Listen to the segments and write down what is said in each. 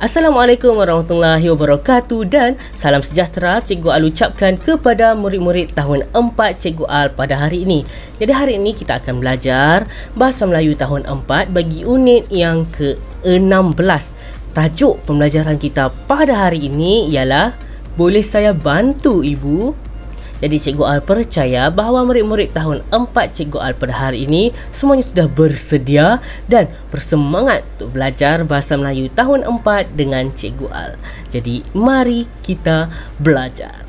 Assalamualaikum warahmatullahi wabarakatuh dan salam sejahtera Cikgu Al ucapkan kepada murid-murid tahun 4 Cikgu Al pada hari ini. Jadi hari ini kita akan belajar Bahasa Melayu tahun 4 bagi unit yang ke-16. Tajuk pembelajaran kita pada hari ini ialah Boleh saya bantu Ibu? Jadi Cikgu Al percaya bahawa murid-murid tahun 4 Cikgu Al pada hari ini semuanya sudah bersedia dan bersemangat untuk belajar Bahasa Melayu tahun 4 dengan Cikgu Al. Jadi mari kita belajar.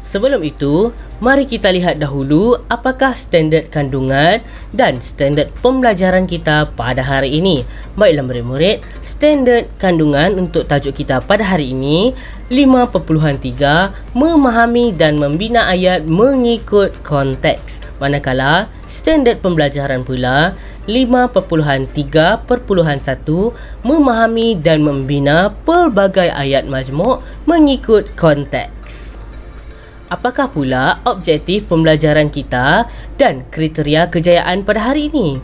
Sebelum itu, mari kita lihat dahulu apakah standard kandungan dan standard pembelajaran kita pada hari ini. Baiklah murid-murid, standard kandungan untuk tajuk kita pada hari ini 5.3 memahami dan membina ayat mengikut konteks. Manakala standard pembelajaran pula 5.3.1 memahami dan membina pelbagai ayat majmuk mengikut konteks. Apakah pula objektif pembelajaran kita dan kriteria kejayaan pada hari ini?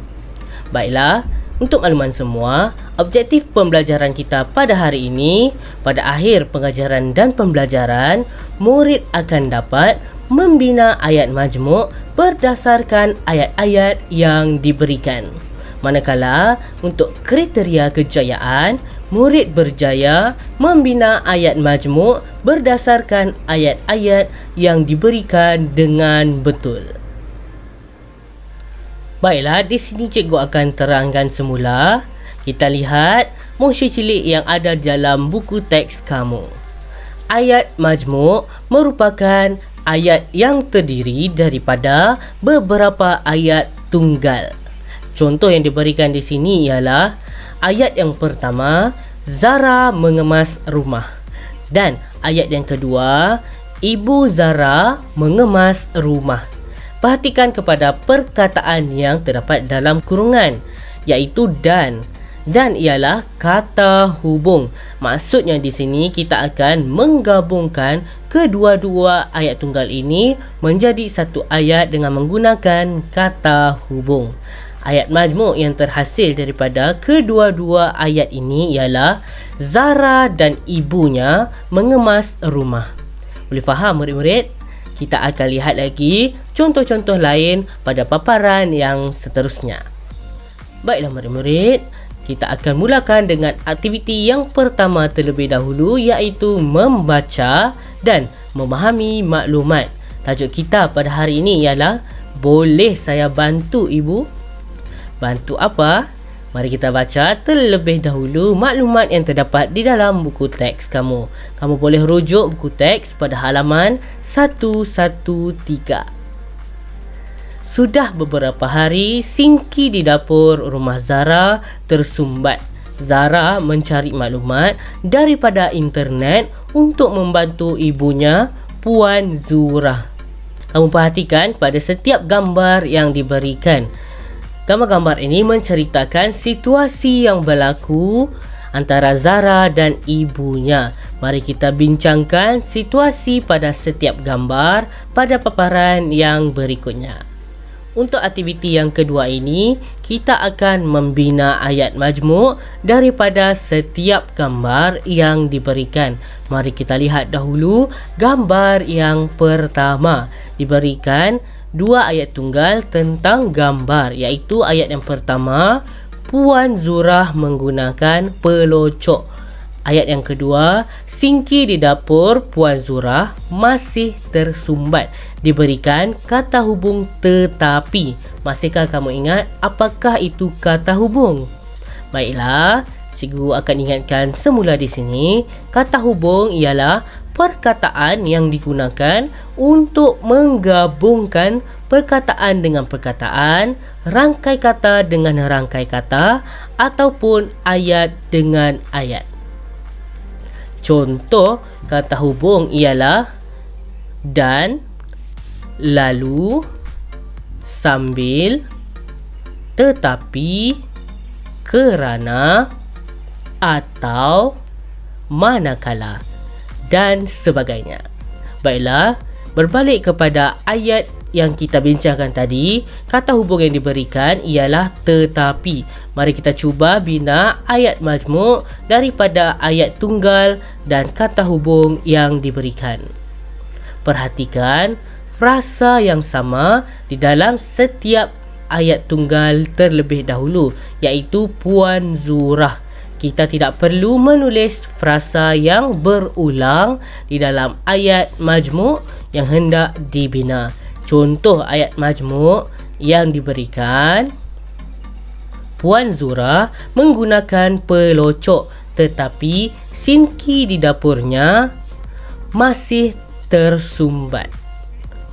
Baiklah, untuk makluman semua, objektif pembelajaran kita pada hari ini, pada akhir pengajaran dan pembelajaran, murid akan dapat membina ayat majmuk berdasarkan ayat-ayat yang diberikan. Manakala untuk kriteria kejayaan, murid berjaya membina ayat majmuk berdasarkan ayat-ayat yang diberikan dengan betul. Baiklah, di sini cikgu akan terangkan semula. Kita lihat munsyi cilik yang ada di dalam buku teks kamu. Ayat majmuk merupakan ayat yang terdiri daripada beberapa ayat tunggal. Contoh yang diberikan di sini ialah ayat yang pertama, Zara mengemas rumah. Dan ayat yang kedua, Ibu Zara mengemas rumah. Perhatikan kepada perkataan yang terdapat dalam kurungan, iaitu dan. Dan ialah kata hubung. Maksudnya di sini kita akan menggabungkan kedua-dua ayat tunggal ini menjadi satu ayat dengan menggunakan kata hubung. Ayat majmuk yang terhasil daripada kedua-dua ayat ini ialah Zara dan ibunya mengemas rumah. Boleh faham murid-murid? Kita akan lihat lagi contoh-contoh lain pada paparan yang seterusnya. Baiklah murid-murid, kita akan mulakan dengan aktiviti yang pertama terlebih dahulu, iaitu membaca dan memahami maklumat. Tajuk kita pada hari ini ialah Boleh saya bantu Ibu? Bantu apa? Mari kita baca terlebih dahulu maklumat yang terdapat di dalam buku teks kamu. Kamu boleh rujuk buku teks pada halaman 113. Sudah beberapa hari Singki di dapur rumah Zara tersumbat. Zara mencari maklumat daripada internet untuk membantu ibunya, Puan Zurah. Kamu perhatikan pada setiap gambar yang diberikan. Gambar-gambar ini menceritakan situasi yang berlaku antara Zara dan ibunya. Mari kita bincangkan situasi pada setiap gambar pada paparan yang berikutnya. Untuk aktiviti yang kedua ini, kita akan membina ayat majmuk daripada setiap gambar yang diberikan. Mari kita lihat dahulu gambar yang pertama. Diberikan dua ayat tunggal tentang gambar, iaitu ayat yang pertama, Puan Zurah menggunakan pelocok. Ayat yang kedua, Singki di dapur Puan Zurah masih tersumbat. Diberikan kata hubung tetapi. Masihkah kamu ingat apakah itu kata hubung? Baiklah, cikgu akan ingatkan semula di sini. Kata hubung ialah perkataan yang digunakan untuk menggabungkan perkataan dengan perkataan, rangkai kata dengan rangkai kata, ataupun ayat dengan ayat. Contoh kata hubung ialah dan, lalu, sambil, tetapi, kerana, atau, manakala dan sebagainya. Baiklah, Berbalik kepada ayat yang kita bincangkan tadi, kata hubung yang diberikan ialah tetapi. Mari kita cuba bina ayat majmuk daripada ayat tunggal dan kata hubung yang diberikan. Perhatikan frasa yang sama di dalam setiap ayat tunggal terlebih dahulu, iaitu Puan Zurah. Kita tidak perlu menulis frasa yang berulang di dalam ayat majmuk yang hendak dibina. Contoh ayat majmuk yang diberikan, Puan Zurah menggunakan pelocok tetapi sinki di dapurnya masih tersumbat.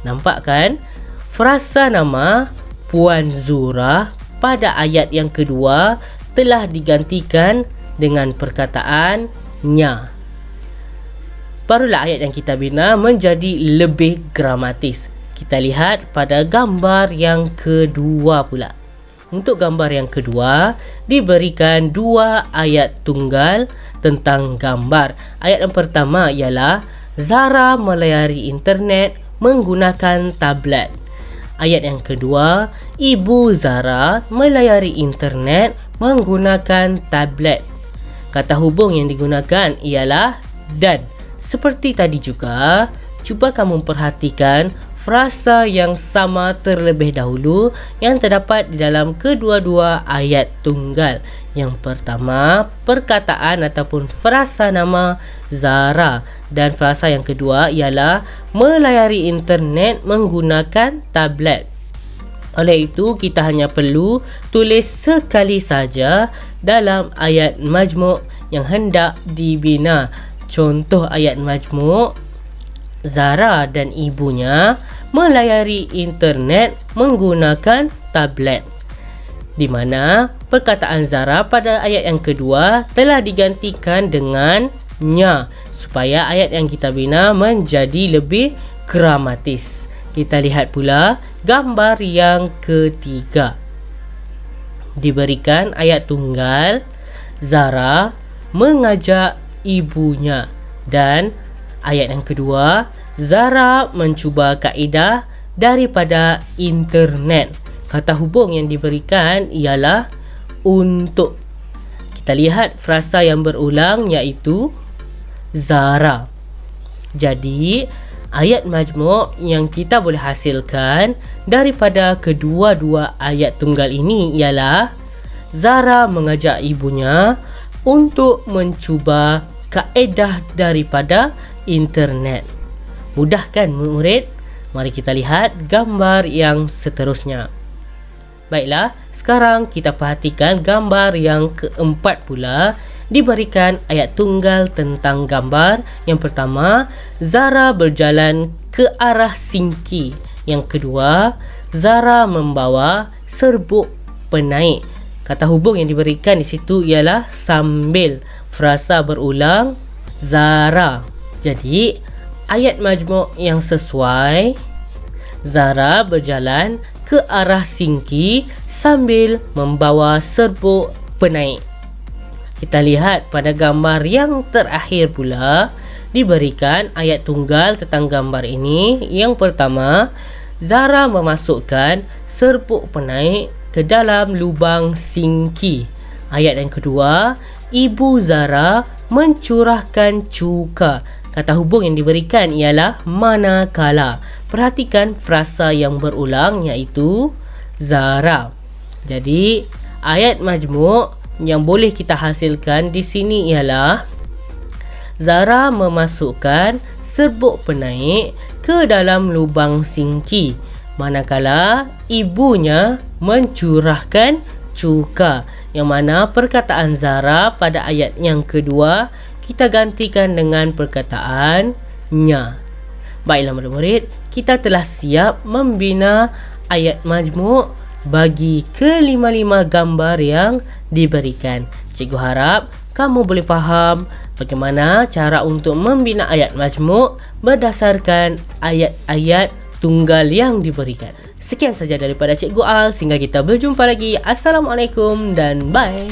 Nampak kan? Frasa nama Puan Zurah pada ayat yang kedua telah digantikan dengan perkataan nya. Barulah ayat yang kita bina menjadi lebih gramatis. Kita lihat pada gambar yang kedua pula. Untuk gambar yang kedua, diberikan dua ayat tunggal tentang gambar. Ayat yang pertama ialah Zara melayari internet menggunakan tablet. Ayat yang kedua, Ibu Zara melayari internet menggunakan tablet. Kata hubung yang digunakan ialah dan. Seperti tadi juga, cuba kamu perhatikan frasa yang sama terlebih dahulu yang terdapat di dalam kedua-dua ayat tunggal. Yang pertama, perkataan ataupun frasa nama Zara, dan frasa yang kedua ialah melayari internet menggunakan tablet. Oleh itu, kita hanya perlu tulis sekali saja dalam ayat majmuk yang hendak dibina. Contoh ayat majmuk, Zara dan ibunya melayari internet menggunakan tablet, di mana perkataan Zara pada ayat yang kedua telah digantikan dengan nya supaya ayat yang kita bina menjadi lebih gramatis. Kita lihat pula gambar yang ketiga. Diberikan ayat tunggal, Zara mengajak ibunya, dan ayat yang kedua, Zara mencuba kaedah daripada internet. Kata hubung yang diberikan ialah untuk. Kita lihat frasa yang berulang iaitu Zara. Jadi, ayat majmuk yang kita boleh hasilkan daripada kedua-dua ayat tunggal ini ialah Zara mengajak ibunya untuk mencuba kaedah daripada internet. Mudah kan murid? Mari kita lihat gambar yang seterusnya. Baiklah, sekarang kita perhatikan gambar yang keempat pula. Diberikan ayat tunggal tentang gambar. Yang pertama, Zara berjalan ke arah sinki. Yang kedua, Zara membawa serbuk penaik. Kata hubung yang diberikan di situ ialah sambil. Frasa berulang, Zara. Jadi, ayat majmuk yang sesuai, Zara berjalan ke arah sinki sambil membawa serbuk penaik. Kita lihat pada gambar yang terakhir pula, diberikan ayat tunggal tentang gambar ini. Yang pertama, Zara memasukkan serbuk penaik ke dalam lubang sinki. Ayat yang kedua, Ibu Zara mencurahkan cuka. Kata hubung yang diberikan ialah manakala. Perhatikan frasa yang berulang iaitu Zara. Jadi, ayat majmuk yang boleh kita hasilkan di sini ialah Zara memasukkan serbuk penaik ke dalam lubang sinki, manakala ibunya mencurahkan cuka. Yang mana perkataan Zara pada ayat yang kedua kita gantikan dengan perkataan nya. Baiklah murid-murid, kita telah siap membina ayat majmuk bagi kelima-lima gambar yang diberikan. Cikgu harap kamu boleh faham bagaimana cara untuk membina ayat majmuk berdasarkan ayat-ayat tunggal yang diberikan. Sekian saja daripada Cikgu Al, sehingga kita berjumpa lagi. Assalamualaikum dan bye.